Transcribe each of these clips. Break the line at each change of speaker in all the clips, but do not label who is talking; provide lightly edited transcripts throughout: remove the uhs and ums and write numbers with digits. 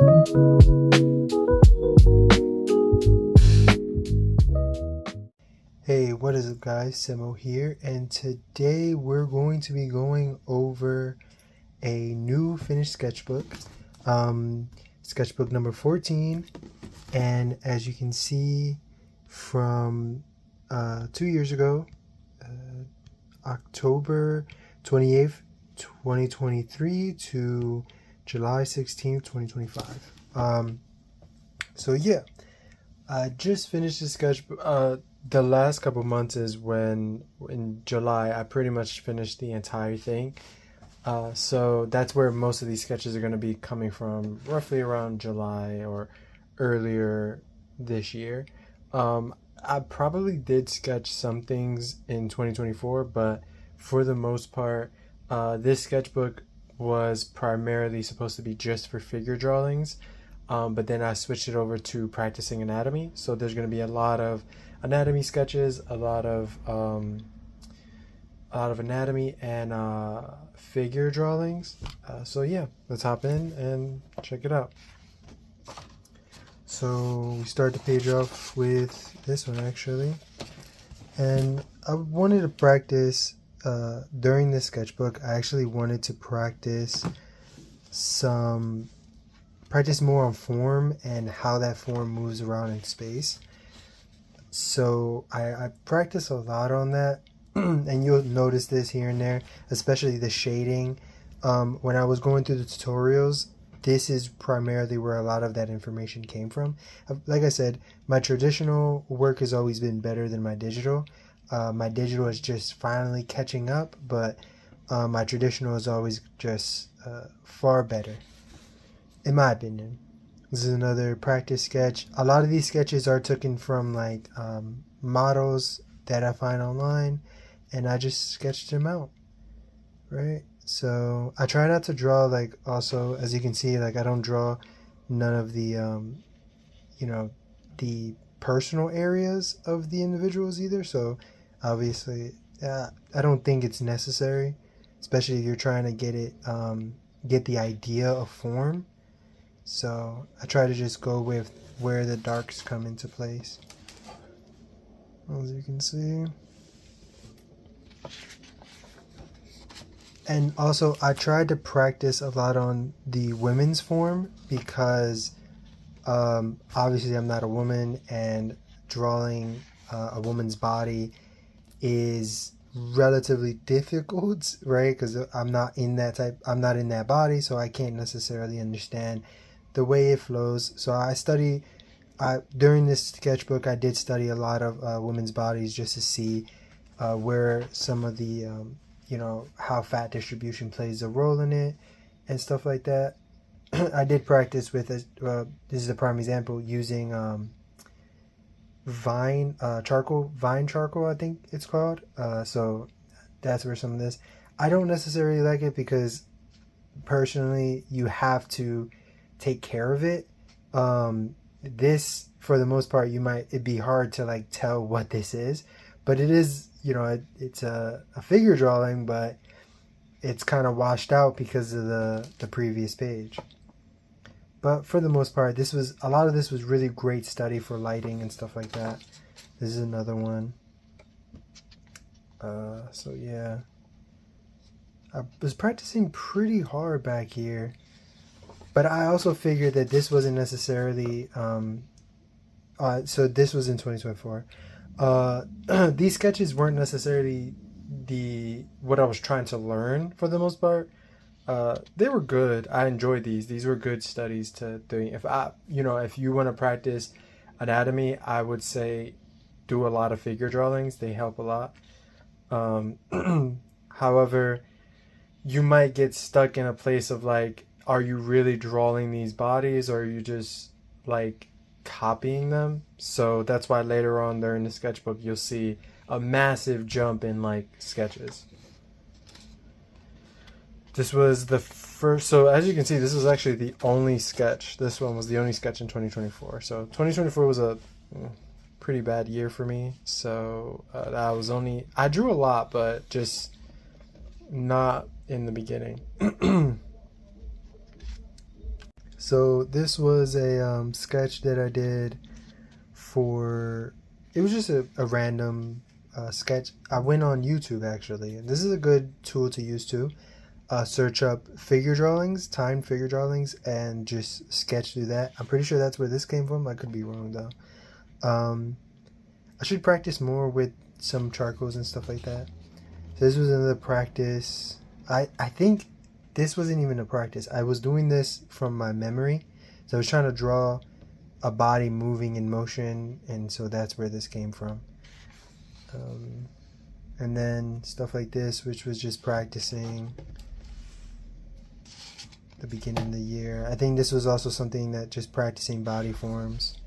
Hey, what is up guys, Simo here, and today we're going to be going over a new finished sketchbook, sketchbook number 14, and as you can see from 2 years ago, October 28th, 2023 to July 16th, 2025. So yeah, I just finished the sketchbook. The last couple months is when, in July, I pretty much finished the entire thing. So that's where most of these sketches are going to be coming from, roughly around July or earlier this year. I probably did sketch some things in 2024, but for the most part, this sketchbook was primarily supposed to be just for figure drawings. But then I switched it over to practicing anatomy. So there's going to be a lot of anatomy sketches, a lot of anatomy and figure drawings. So yeah, let's hop in and check it out. So we start the page off with this one actually, and I wanted to practice during this sketchbook. I actually wanted to practice more on form and how that form moves around in space. So I practice a lot on that, and you'll notice this here and there, especially the shading. When I was going through the tutorials, this is primarily where a lot of that information came from. Like I said, my traditional work has always been better than my digital. My digital is just finally catching up, but my traditional is always just far better, in my opinion. This is another practice sketch. A lot of these sketches are taken from like models that I find online, and I just sketched them out, right? So I try not to draw, like, also, as you can see, like, I don't draw none of the the personal areas of the individuals either. So obviously I don't think it's necessary, especially if you're trying to get the idea of form. So I try to just go with where the darks come into place, as you can see. And also I tried to practice a lot on the women's form because obviously I'm not a woman, and drawing a woman's body is relatively difficult, right? Because I'm not in that body, so I can't necessarily understand the way it flows. So during this sketchbook I did study a lot of women's bodies, just to see where some of the how fat distribution plays a role in it and stuff like that. I did practice with this is a prime example, using vine charcoal, I think it's called. So that's where some of this, I don't necessarily like it because personally you have to take care of it. This, for the most part, it'd be hard to like tell what this is, but it is, it's a figure drawing, but it's kind of washed out because of the previous page. But for the most part, a lot of this was really great study for lighting and stuff like that. This is another one. So yeah, I was practicing pretty hard back here. But I also figured that this wasn't necessarily, so this was in 2024. These sketches weren't necessarily what I was trying to learn for the most part. They were good. I enjoyed these. These were good studies to doing. If you want to practice anatomy, I would say do a lot of figure drawings. They help a lot. However, you might get stuck in a place of like, are you really drawing these bodies, or are you just like copying them? So that's why later on during the sketchbook you'll see a massive jump in like sketches. This was the first, so as you can see, this was actually the only sketch. This one was the only sketch in 2024. So 2024 was a pretty bad year for me. So I drew a lot, but just not in the beginning. So this was a sketch that I did for, it was just a random sketch. I went on YouTube actually, and this is a good tool to use too. Search up figure drawings, timed figure drawings, and just sketch through that. I'm pretty sure that's where this came from. I could be wrong though. I should practice more with some charcoals and stuff like that. So this was another practice. I think this wasn't even a practice. I was doing this from my memory. So I was trying to draw a body moving in motion, and so that's where this came from. And then stuff like this, which was just practicing the beginning of the year. I think this was also something that just practicing body forms.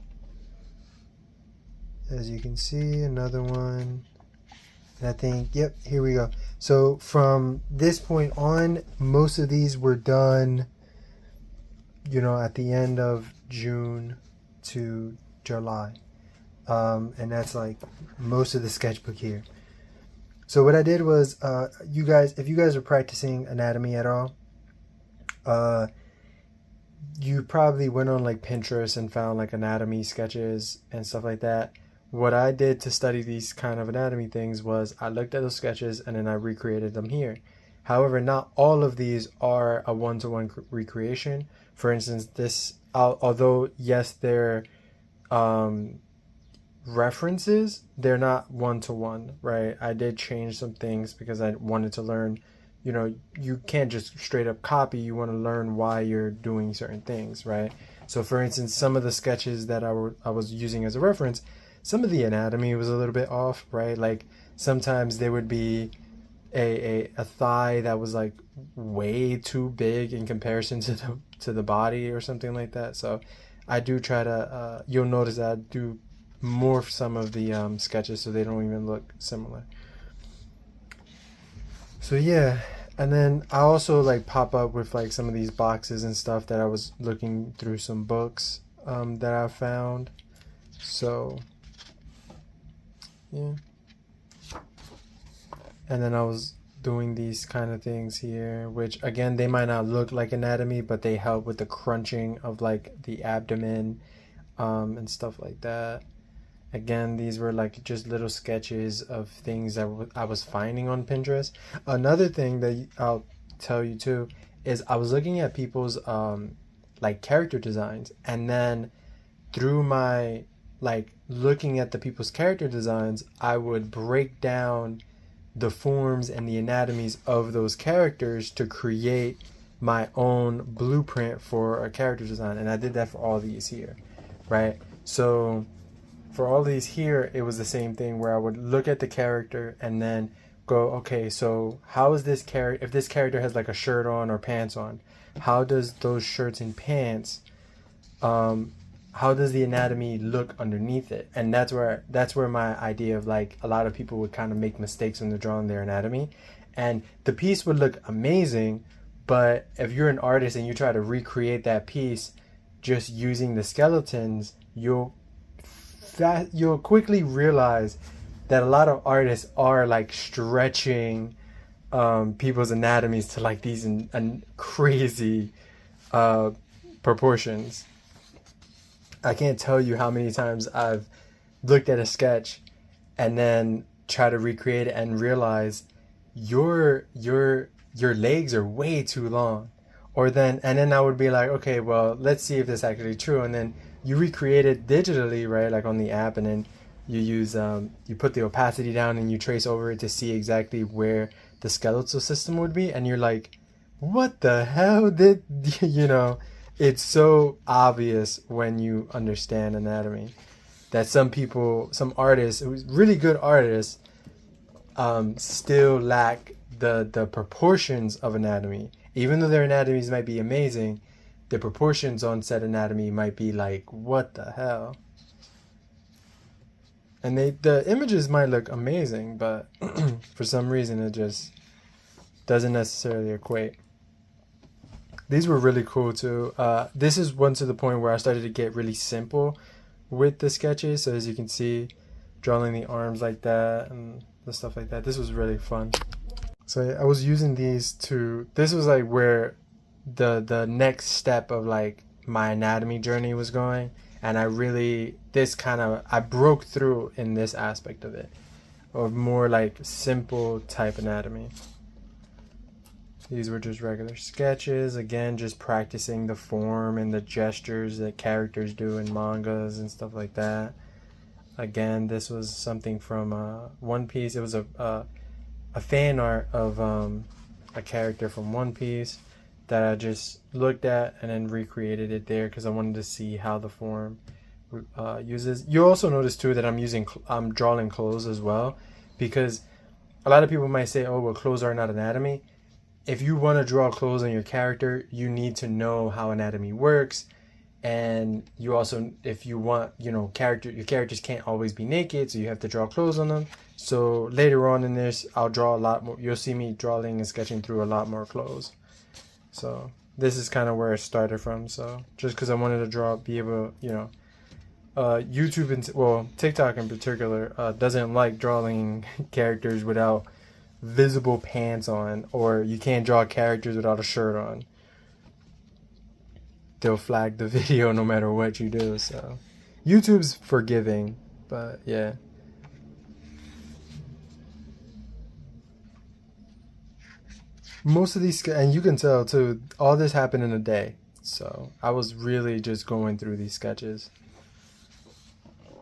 As you can see, another one. And I think, yep, here we go. So from this point on, most of these were done, you know, at the end of June to July. And that's like most of the sketchbook here. So what I did was, you guys, if you guys are practicing anatomy at all, you probably went on like Pinterest and found like anatomy sketches and stuff like that. What I did to study these kind of anatomy things was I looked at those sketches and then I recreated them here. However, not all of these are a one-to-one recreation. For instance, this, although yes, they're references, they're not one-to-one, right? I did change some things because I wanted to learn, you know, you can't just straight up copy. You want to learn why you're doing certain things, right? So for instance, some of the sketches that I was using as a reference, some of the anatomy was a little bit off, right? Like sometimes there would be a thigh that was like way too big in comparison to the body or something like that. So I do try to, you'll notice that I do morph some of the sketches so they don't even look similar. So yeah, and then I also like pop up with like some of these boxes and stuff that I was looking through some books that I found. So yeah, and then I was doing these kind of things here, which again, they might not look like anatomy, but they help with the crunching of like the abdomen and stuff like that. Again, these were like just little sketches of things that I was finding on Pinterest. Another thing that I'll tell you too is I was looking at people's like character designs, and then through my like looking at the people's character designs, I would break down the forms and the anatomies of those characters to create my own blueprint for a character design. And I did that for all these here, right? So for all these here, it was the same thing where I would look at the character and then go, okay, so how is this character, if this character has like a shirt on or pants on, how does those shirts and pants, how does the anatomy look underneath it? And that's where my idea of like a lot of people would kind of make mistakes when they're drawing their anatomy, and the piece would look amazing, but if you're an artist and you try to recreate that piece just using the skeletons, you'll quickly realize that a lot of artists are like stretching people's anatomies to like these crazy proportions. I can't tell you how many times I've looked at a sketch and then try to recreate it and realize your legs are way too long. And then I would be like, okay, well, let's see if this is actually true. And then you recreate it digitally, right? Like on the app, and then you use you put the opacity down and you trace over it to see exactly where the skeletal system would be, and you're like, what the hell did you know? It's so obvious when you understand anatomy that some artists, really good artists, still lack the proportions of anatomy. Even though their anatomies might be amazing, the proportions on said anatomy might be like, what the hell? And the images might look amazing, but for some reason it just doesn't necessarily equate. These were really cool too. This is one to the point where I started to get really simple with the sketches. So as you can see, drawing the arms like that and the stuff like that. This was really fun. So I was using these this was like where the next step of like my anatomy journey was going, and I broke through in this aspect of it, of more like simple type anatomy. These were just regular sketches, again just practicing the form and the gestures that characters do in mangas and stuff like that. Again, this was something from One Piece. It was a fan art of a character from One Piece that I just looked at and then recreated it there because I wanted to see how the form uses. You also notice too that I'm drawing clothes as well, because a lot of people might say, oh well, clothes are not anatomy. If you want to draw clothes on your character, you need to know how anatomy works. And you also, if you want, your characters can't always be naked, so you have to draw clothes on them. So later on in this, I'll draw a lot more. You'll see me drawing and sketching through a lot more clothes. So this is kind of where it started from. So just because I wanted to be able, YouTube and TikTok in particular doesn't like drawing characters without visible pants on, or you can't draw characters without a shirt on. They'll flag the video no matter what you do. So YouTube's forgiving, but yeah. Most of these, and you can tell too, all this happened in a day. So I was really just going through these sketches.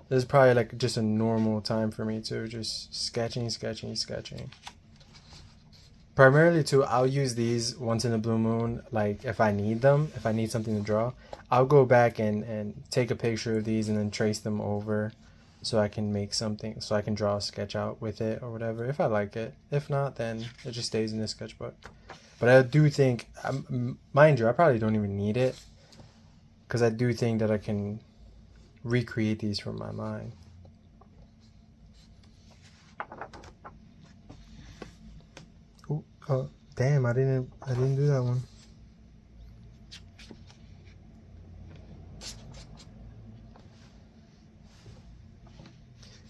This is probably like just a normal time for me too, just sketching. Primarily too, I'll use these once in a blue moon, like if I need something to draw, I'll go back and take a picture of these and then trace them over so I can make something, so I can draw a sketch out with it or whatever, if I like it. If not, then it just stays in the sketchbook. But I do think, mind you, I probably don't even need it, because I do think that I can recreate these from my mind. Oh, damn, I didn't do that one.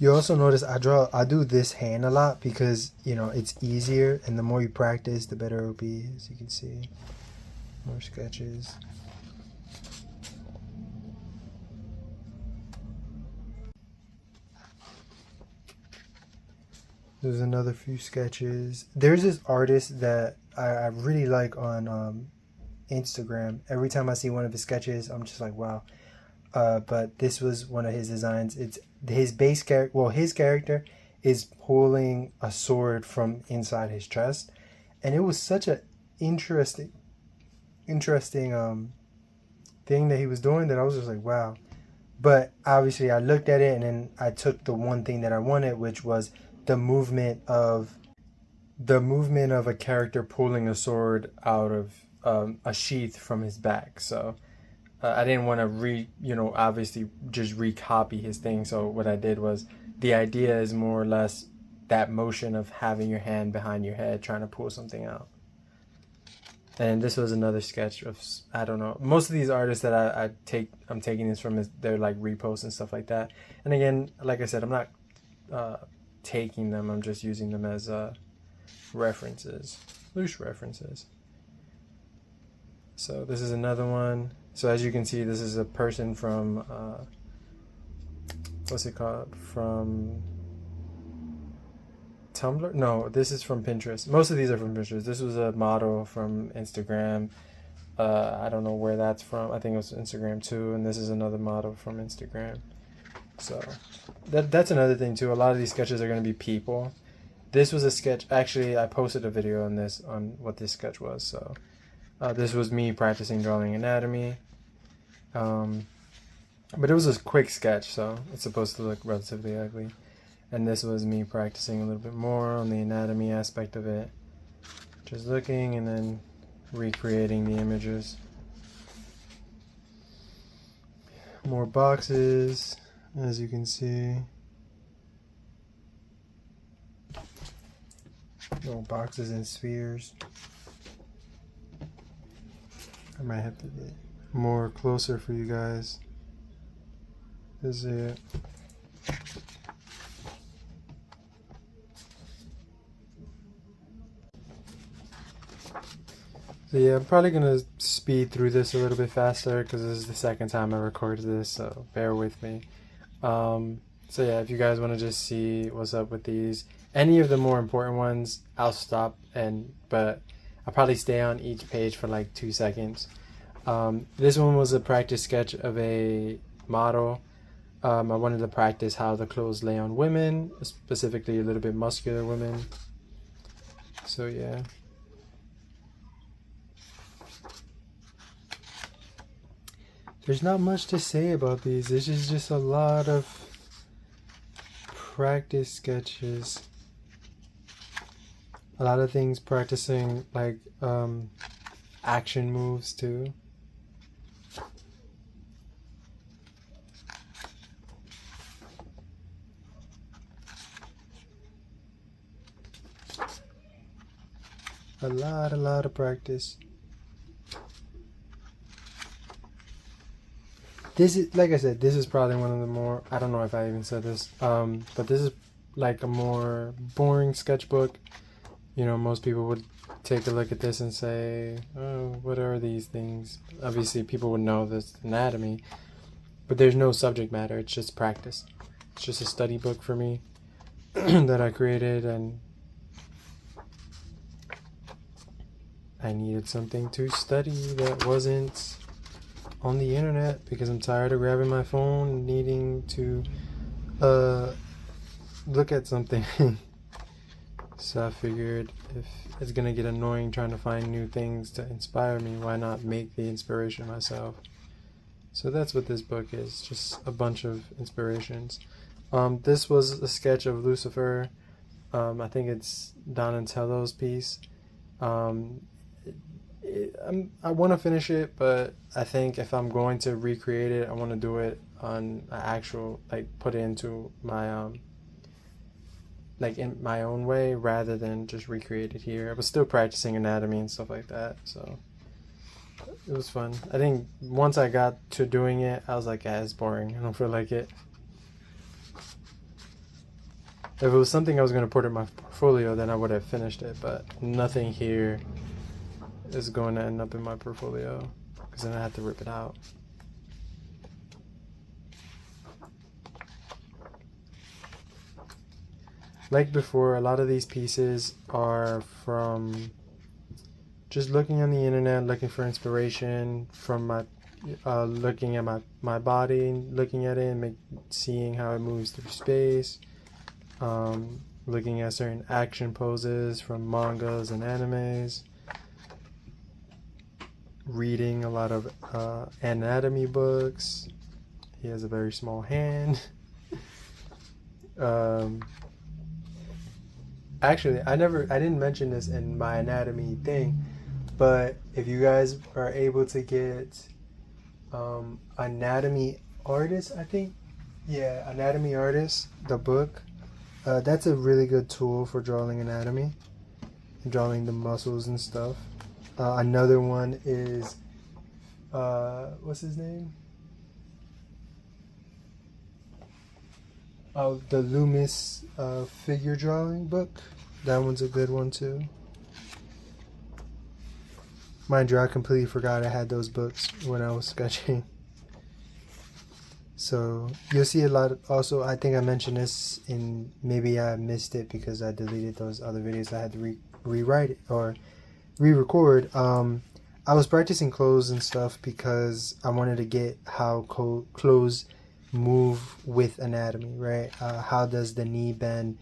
You also notice I do this hand a lot because, it's easier, and the more you practice, the better it'll be, as you can see. More sketches. There's another few sketches. There's this artist that I really like on Instagram. Every time I see one of his sketches, I'm just like, wow. But this was one of his designs. It's his base character. Well, his character is pulling a sword from inside his chest, and it was such a interesting thing that he was doing that I was just like, wow. But obviously, I looked at it and then I took the one thing that I wanted, which was the movement of a character pulling a sword out of a sheath from his back. So I didn't want to obviously just recopy his thing. So what I did was, the idea is more or less that motion of having your hand behind your head trying to pull something out. And this was another sketch of, I don't know, most of these artists that I'm taking this from, they're like reposts and stuff like that. And again, like I said, I'm not taking them, I'm just using them as references, loose references. So this is another one. So as you can see, this is a person from what's it called, from Tumblr? No, this is from Pinterest. Most of these are from Pinterest. This was a model from Instagram. I don't know where that's from. I think it was Instagram too. And this is another model from Instagram. So that's another thing too. A lot of these sketches are going to be people. This was a sketch. Actually, I posted a video on this, on what this sketch was. So this was me practicing drawing anatomy. But it was a quick sketch, so it's supposed to look relatively ugly. And this was me practicing a little bit more on the anatomy aspect of it. Just looking and then recreating the images. More boxes, as you can see. Little boxes and spheres. I might have to get more closer for you guys. This is it. So yeah, I'm probably gonna speed through this a little bit faster because this is the second time I recorded this, so bear with me. So yeah, if you guys want to just see what's up with these, any of the more important ones, I'll stop but I'll probably stay on each page for like 2 seconds. This one was a practice sketch of a model. I wanted to practice how the clothes lay on women, specifically a little bit muscular women. So yeah. There's not much to say about these. This is just a lot of practice sketches. A lot of things practicing like action moves too. A lot of practice. This is, like I said, this is probably one of the more, I don't know if I even said this, but this is like a more boring sketchbook. You know, most people would take a look at this and say, oh, what are these things? Obviously, people would know this anatomy, but there's no subject matter. It's just practice. It's just a study book for me that I created, and I needed something to study that wasn't on the internet because I'm tired of grabbing my phone and needing to look at something. So I figured if it's gonna get annoying trying to find new things to inspire me, why not make the inspiration myself? So that's what this book is, just a bunch of inspirations. This was a sketch of Lucifer. I think it's Donatello's piece. I want to finish it, but I think if I'm going to recreate it, I want to do it on an actual, like, put it into my like in my own way rather than just recreate it here. I was still practicing anatomy and stuff like that, so it was fun. I think once I got to doing it, I was like, yeah, it's boring. I don't feel like it. If it was something I was going to put in my portfolio, then I would have finished it, but nothing here is going to end up in my portfolio because then I have to rip it out. Like before, a lot of these pieces are from just looking on the internet, looking for inspiration from my looking at my body, looking at it and seeing how it moves through space, looking at certain action poses from mangas and animes, reading a lot of anatomy books. He has a very small hand. Actually, I didn't mention this in my anatomy thing, but if you guys are able to get Anatomy Artist, I think, yeah, Anatomy Artist, the book, that's a really good tool for drawing anatomy, drawing the muscles and stuff. Another one is, what's his name? Oh, the Loomis figure drawing book. That one's a good one too. Mind you, I completely forgot I had those books when I was sketching. So you'll see a lot of, also, I think I mentioned this in, maybe I missed it because I deleted those other videos. I had to rewrite it or re-record. I was practicing clothes and stuff because I wanted to get how clothes move with anatomy, right? How does the knee bend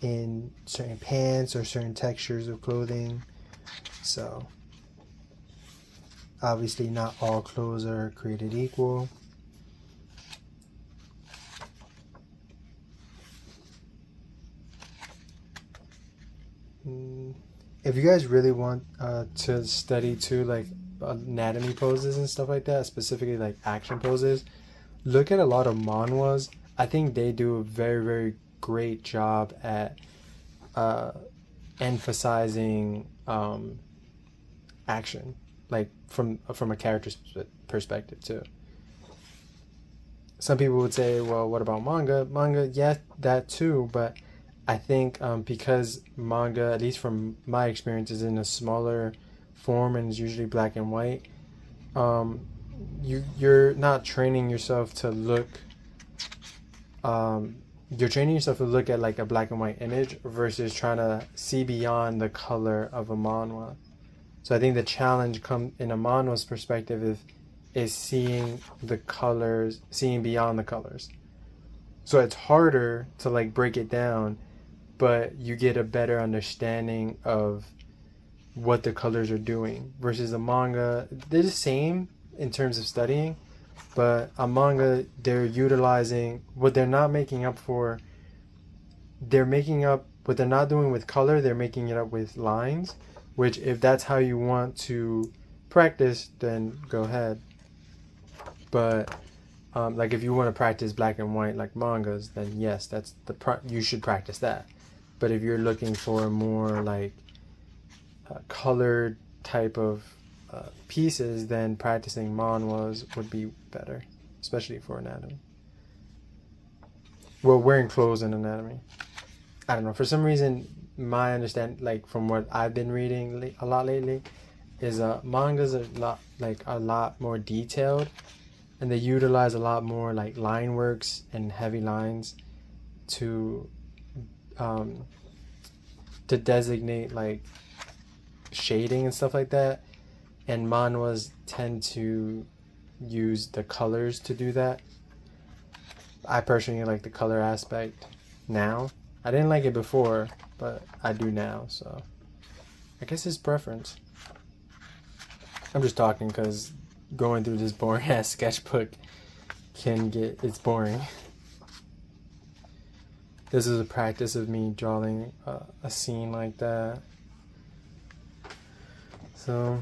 in certain pants or certain textures of clothing? So obviously not all clothes are created equal. If you guys really want to study too, like anatomy poses and stuff like that, specifically like action poses, look at a lot of manhwas. I think they do a very, very great job at emphasizing action, like from a character's perspective too. Some people would say, well, what about manga? Manga, yeah, that too, but I think because manga, at least from my experience, is in a smaller form and is usually black and white, you're not training yourself to look. You're training yourself to look at like a black and white image versus trying to see beyond the color of a manhwa. So I think the challenge in a manhwa's perspective is seeing the colors, seeing beyond the colors. So it's harder to like break it down, but you get a better understanding of what the colors are doing versus a manga. They're the same in terms of studying, but a manga, they're utilizing what they're not making up for. They're making up what they're not doing with color, they're making it up with lines, which if that's how you want to practice, then go ahead. But like if you want to practice black and white like mangas, then yes, that's you should practice that. But if you're looking for a more like colored type of pieces, then practicing manhwas would be better, especially for anatomy. Well, wearing clothes in anatomy. I don't know, for some reason my understanding, like from what I've been reading a lot lately, is mangas are a lot more detailed, and they utilize a lot more like line works and heavy lines to designate like shading and stuff like that, and manhwas tend to use the colors to do that. I personally like the color aspect now. I didn't like it before, but I do now, so I guess it's preference. I'm just talking because going through this boring ass sketchbook it's boring. This is a practice of me drawing a scene like that. So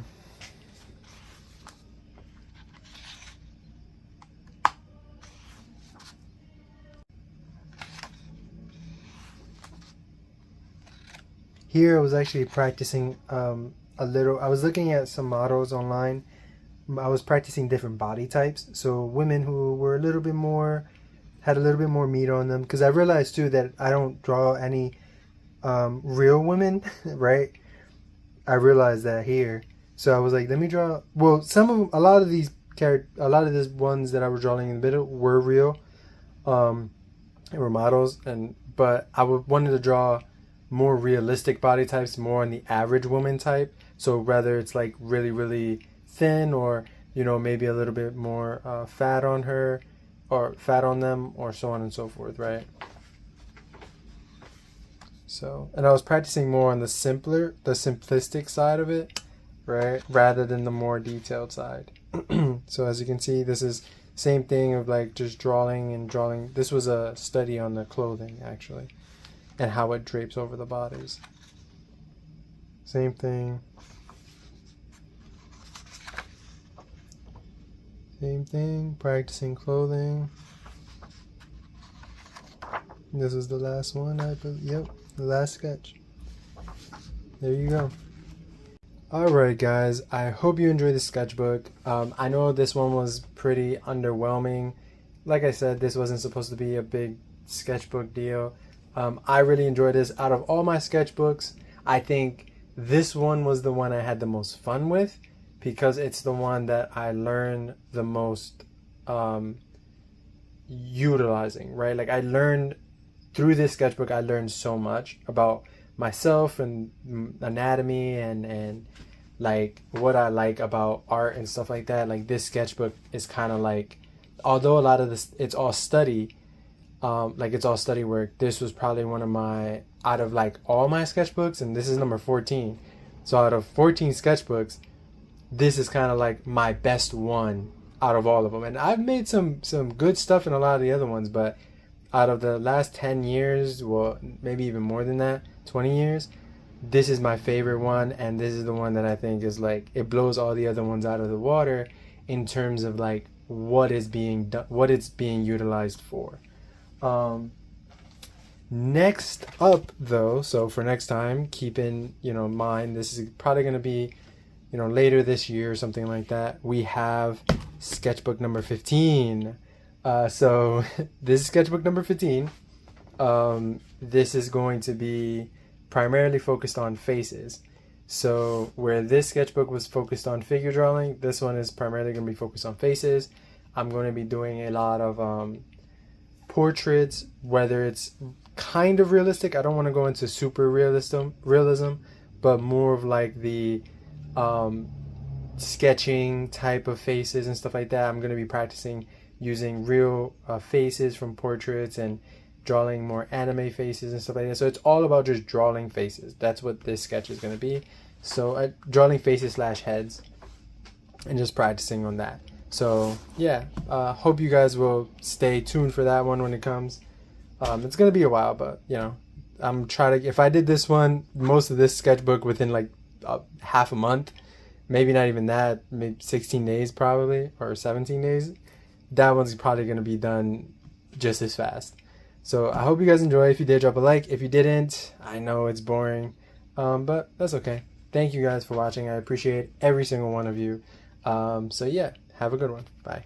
here I was actually practicing a little. I was looking at some models online. I was practicing different body types. So women who were had a little bit more meat on them. Because I realized too that I don't draw any real women, right? I realized that here. So I was like, let me draw. Well, a lot of these ones that I was drawing in the middle were real. They were models, but I wanted to draw more realistic body types, more on the average woman type. So whether it's like really, really thin, or maybe a little bit more fat on her, or fat on them, or so on and so forth, right? So, and I was practicing more on the simplistic side of it, right, rather than the more detailed side. So as you can see, this is same thing of like just drawing. This was a study on the clothing actually, and how it drapes over the bodies. Same thing. Same thing, practicing clothing. This is the last one, yep, the last sketch. There you go. Alright guys, I hope you enjoyed the sketchbook. I know this one was pretty underwhelming. Like I said, this wasn't supposed to be a big sketchbook deal. I really enjoyed this. Out of all my sketchbooks, I think this one was the one I had the most fun with, because it's the one that I learned the most utilizing, right? Like through this sketchbook, I learned so much about myself and anatomy and like what I like about art and stuff like that. Like this sketchbook is kind of like, although a lot of this, it's all study, it's all study work, this was probably one of my, out of like all my sketchbooks, and this is number 14. So out of 14 sketchbooks, this is kind of like my best one out of all of them. And I've made some good stuff in a lot of the other ones, but out of the last 10 years, well, maybe even more than that, 20 years, this is my favorite one. And this is the one that I think is like, it blows all the other ones out of the water in terms of like what is being done, what it's being utilized for. Next up though, so for next time, keep in mind, this is probably going to be later this year or something like that, we have sketchbook number 15. So this is sketchbook number 15. This is going to be primarily focused on faces. So where this sketchbook was focused on figure drawing, this one is primarily going to be focused on faces. I'm going to be doing a lot of portraits, whether it's kind of realistic. I don't want to go into super realism, but more of like the sketching type of faces and stuff like that. I'm going to be practicing using real faces from portraits and drawing more anime faces and stuff like that. So it's all about just drawing faces. That's what this sketch is going to be. So drawing faces / heads and just practicing on that. So yeah, hope you guys will stay tuned for that one when it comes. It's going to be a while, but you know, I'm trying to, if I did this one, most of this sketchbook within like half a month, maybe not even that, maybe 16 days probably, or 17 days, that one's probably going to be done just as fast. So I hope you guys enjoy. If you did, drop a like. If you didn't, I know it's boring, but that's okay. Thank you guys for watching. I appreciate every single one of you. So yeah, have a good one. Bye.